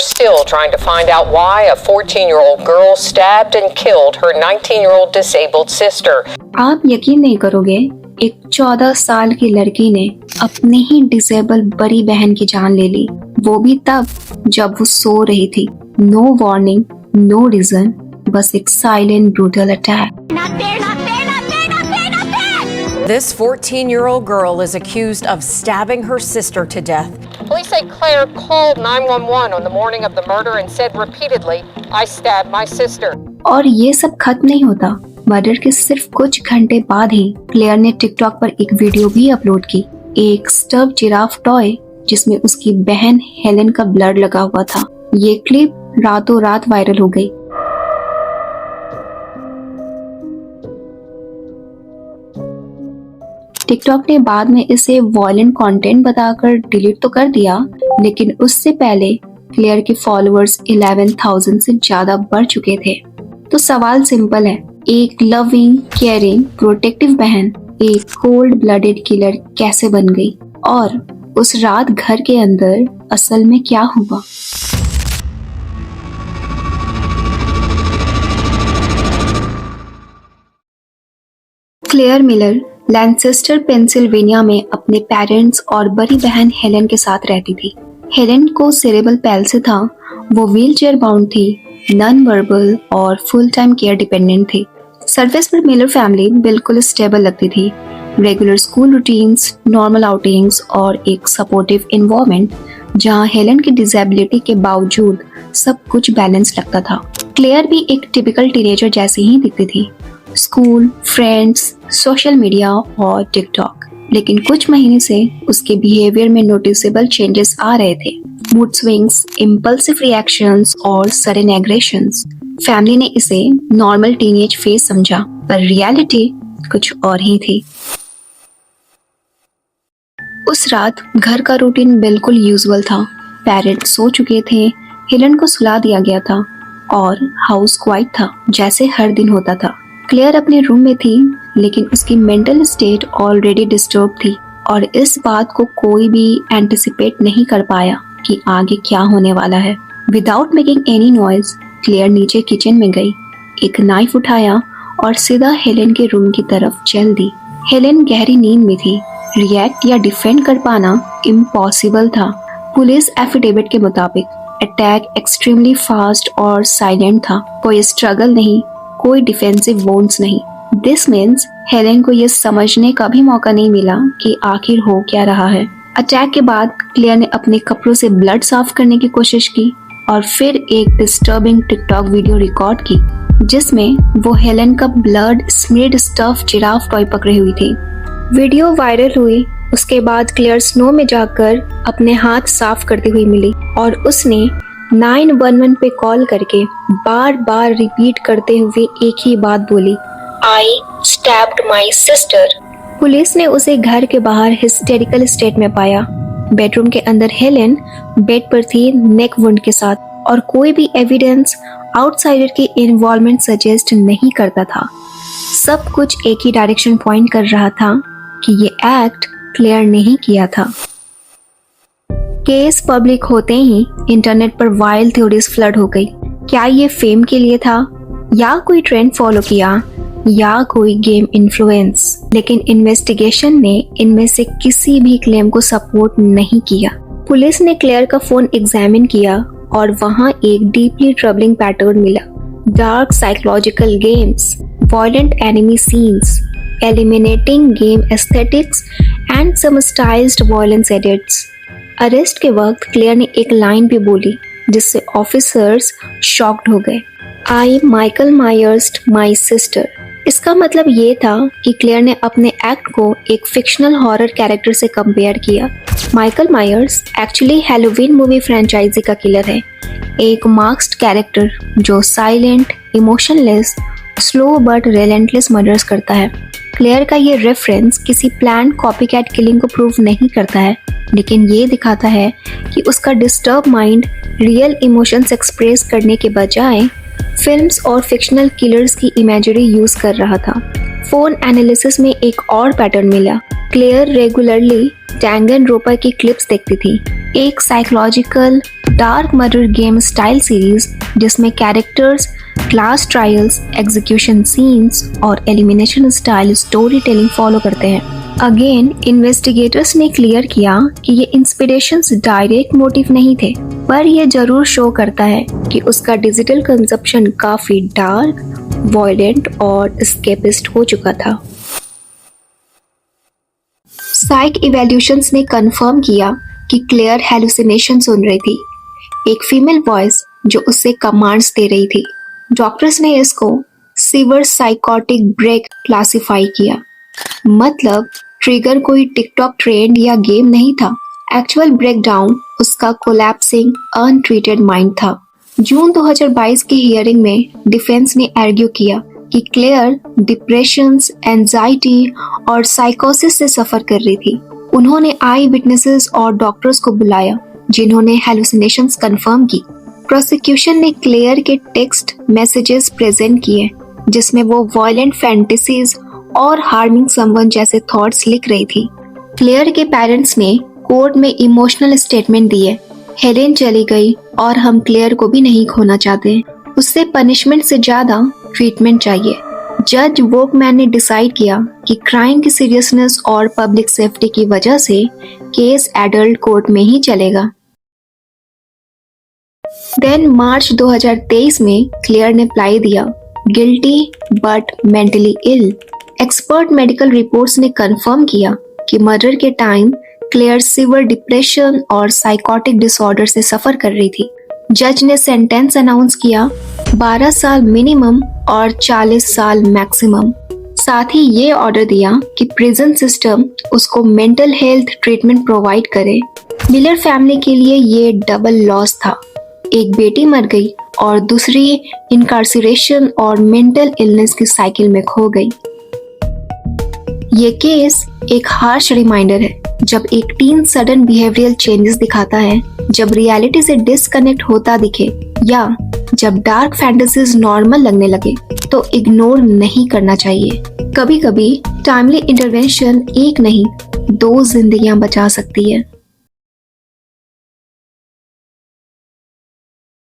Still trying to find out why a 14-year-old girl stabbed and killed her 19-year-old disabled sister. आप यकीन नहीं करोगे, एक 14 साल की लड़की ने अपनी ही डिसेबल बड़ी बहन की जान ले ली, वो भी तब जब वो सो रही थी। नो वार्निंग, नो रीजन, बस एक silent brutal attack. This 14-year-old girl is accused of stabbing her sister to death. Police say Claire called 911 on the morning of the murder and said repeatedly, "I stabbed my sister." और ये सब खत्म नहीं होता। Murder के सिर्फ कुछ घंटे बाद ही क्लेयर ने टिकटॉक पर एक वीडियो भी अपलोड की, एक स्टफ जिराफ टॉय जिसमें उसकी बहन हेलेन का ब्लड लगा हुआ था। ये क्लिप रातों रात वायरल हो गई। टिकटॉक ने बाद में इसे वॉयलेंट कंटेंट बताकर डिलीट तो कर दिया, लेकिन उससे पहले क्लेयर के फॉलोअर्स 11,000 से ज्यादा बढ़ चुके थे। तो सवाल सिंपल है, एक लविंग, केयरिंग, प्रोटेक्टिव बहन एक कोल्ड ब्लडेड किलर कैसे बन गई? और उस रात घर के अंदर असल में क्या हुआ? क्लेयर मिलर लैनचेस्टर पेंसिल्वेनिया में अपने पेरेंट्स और बड़ी बहन हेलेन के साथ रहती थी। हेलेन को सेरेब्रल पैल्सी था, वो व्हीलचेयर बाउंड थी, नॉन वर्बल और फुल टाइम केयर डिपेंडेंट थी। सरफेस पर मिलर फैमिली बिल्कुल स्टेबल लगती थी। Regular school routines, normal outings और एक सपोर्टिव एनवायरनमेंट जहां हेलेन की डिसेबिलिटी के बावजूद सब कुछ बैलेंस लगता था। क्लेयर भी एक टिपिकल टीनेजर जैसी ही दिखती थी, स्कूल, फ्रेंड्स, सोशल मीडिया और टिकटॉक। लेकिन कुछ महीने से उसके बिहेवियर में नोटिसेबल चेंजेस आ रहे थे। मूड स्विंग्स, इम्पल्सिव रिएक्शंस और सडन एग्रेशंस। फैमिली ने इसे नॉर्मल टीनेज फेज समझा, पर रियलिटी कुछ और ही थी। उस रात घर का रूटीन बिल्कुल यूजुअल था। पेरेंट्स सो चुके थे, हेलेन को सुला दिया गया था और हाउस क्वाइट था, जैसे हर दिन होता था। क्लेयर अपने रूम में थी, लेकिन उसकी मेंटल स्टेट ऑलरेडी डिस्टर्ब थी और इस बात को कोई भी एंटिसिपेट नहीं कर पाया कि आगे क्या होने वाला है। Without making any noise Claire नीचे किचन में गई, एक नाइफ उठाया और सीधा हेलेन के रूम की तरफ चल दी। हेलेन गहरी नींद में थी, रिएक्ट या डिफेंड कर पाना इम्पॉसिबल था। पुलिस एफिडेविट के मुताबिक अटैक एक्सट्रीमली फास्ट और साइलेंट था, कोई स्ट्रगल नहीं, कोई डिफेंसिव वोन्स नहीं। दिस मीन्स हेलेन को यह समझने का भी मौका नहीं मिला कि आखिर हो क्या रहा है। अटैक के बाद क्लेयर ने अपने कपड़ों से ब्लड साफ करने की कोशिश की और फिर एक डिस्टर्बिंग टिकटॉक वीडियो रिकॉर्ड की, जिसमें वो हेलेन का ब्लड स्मीर्ड स्टफ जिराफ टॉय पकड़े हुई थी। वीडियो वायरल हुई। उसके बाद क्लेयर स्नो में जाकर अपने हाथ साफ करती हुई मिली और उसने 911 पे कॉल करके बार बार रिपीट करते हुए एक ही बात बोली, आई स्टैब्ड माई सिस्टर। पुलिस ने उसे घर के बाहर हिस्टेरिकल स्टेट में पाया। बेडरूम के अंदर हेलेन बेड पर थी, नेक वुंड के साथ, और कोई भी एविडेंस आउटसाइडर की इन्वॉल्वमेंट सजेस्ट नहीं करता था। सब कुछ एक ही डायरेक्शन पॉइंट कर रहा था कि ये एक्ट क्लेयर ने ही किया था। केस पब्लिक होते ही इंटरनेट पर वाइल्ड थ्योरीज फ्लड हो गई। क्या ये फेम के लिए था, या कोई ट्रेंड फॉलो किया, या कोई गेम इन्फ्लुएंस? लेकिन इन्वेस्टिगेशन ने इनमें से किसी भी क्लेम को सपोर्ट नहीं किया। पुलिस ने क्लेयर का फोन एग्जामिन किया और वहां एक डीपली ट्रबलिंग पैटर्न मिला। Dark psychological games, violent anime scenes, eliminating game aesthetics and some styled violence edits. Arrest के वक्त क्लेयर ने एक लाइन भी बोली जिससे ऑफिसर्स शॉक्ड हो गए, आई माइकल मायर्स माई सिस्टर। इसका मतलब ये था कि क्लेयर ने अपने एक्ट को एक फिक्शनल हॉरर कैरेक्टर से कंपेयर किया। Michael Myers actually Halloween movie franchise का किलर है, एक मास्क्ड कैरेक्टर जो silent, emotionless, slow but relentless murders करता है। क्लेयर का ये रेफरेंस किसी प्लान कॉपीकैट किलिंग को प्रूव नहीं करता है, लेकिन ये दिखाता है कि उसका disturb mind real emotions express करने के बजाय फिल्म्स और फिक्शनल किलर्स की इमेजरी यूज कर रहा था। फोन एनालिसिस में एक और पैटर्न मिला। क्लेयर रेगुलरली डैंगनरोपर की क्लिप्स देखती थी, एक psychological dark murder game style series जिसमें characters, class trials, execution scenes और elimination style story telling follow करते हैं। अगेन इन्वेस्टिगेटर्स ने क्लियर किया कि ये इंस्पिरेशंस डायरेक्ट मोटिव नहीं थे, पर यह जरूर शो करता है कि उसका डिजिटल कंजप्शन काफी डार्क, वॉयलेंट और एस्केपिस्ट हो चुका था। साइक इवैल्यूएशंस ने कंफर्म किया कि क्लेयर हेलुसिनेशन सुन रही थी, एक फीमेल वॉइस जो उससे कमांड्स दे रही थी। डॉक्टर्स ने इसको सीवर साइकोटिक ब्रेक क्लासिफाई किया, मतलब ट्रिगर कोई टिकटॉक ट्रेंड या गेम नहीं था, एक्चुअल ब्रेकडाउन उसका कोलैप्सिंग अनट्रीटेड माइंड था। जून 2022 की हियरिंग में डिफेंस ने आर्ग्यू किया कि क्लेयर डिप्रेशन, एंजाइटी और साइकोसिस से सफर कर रही थी। उन्होंने आई विटनेसेस और डॉक्टर्स को बुलाया जिन्होंने हेलुसिनेशंस कंफर्म की। प्रोसिक्यूशन ने क्लेयर के टेक्स्ट मैसेजेस प्रेजेंट किए जिसमें वो वायलेंट फैंटेसीज और हार्मिंग समवन जैसे थॉट्स लिख रही थी। क्लेयर के पेरेंट्स ने कोर्ट में इमोशनल स्टेटमेंट दिए, हेलेन चली गई और हम क्लेयर को भी नहीं खोना चाहते, उससे पनिशमेंट से ज्यादा ट्रीटमेंट चाहिए। जज वोकमैन ने डिसाइड किया कि क्राइम की सीरियसनेस और पब्लिक सेफ्टी की वजह से केस एडल्ट कोर्ट में ही चलेगा। देन मार्च 2023 में क्लेयर ने अप्लाई दिया, guilty but mentally ill. Expert medical reports ने कंफर्म किया कि मर्डर के टाइम क्लेयर सीवियर डिप्रेशन और साइकोटिक डिसऑर्डर से सफर कर रही थी। जज ने सेंटेंस अनाउंस किया, 12 साल मिनिमम और 40 साल मैक्सिमम। साथ ही ये ऑर्डर दिया कि प्रिजन सिस्टम उसको मेंटल हेल्थ ट्रीटमेंट प्रोवाइड करे। मिलर फैमिली के लिए ये डबल लॉस था, एक बेटी मर गई और दूसरी इनकार्सिरेशन और मेंटल इलनेस की साइकिल में खो गई। ये केस एक हार्श रिमाइंडर है, जब एक टीन सडन बिहेवियरल चेंजेस दिखाता है, जब रियलिटी से डिस्कनेक्ट होता दिखे या जब डार्क फैंटेसीज नॉर्मल लगने लगे तो इग्नोर नहीं करना चाहिए। कभी कभी टाइमली इंटरवेंशन एक नहीं 2 जिंदगियां बचा सकती है।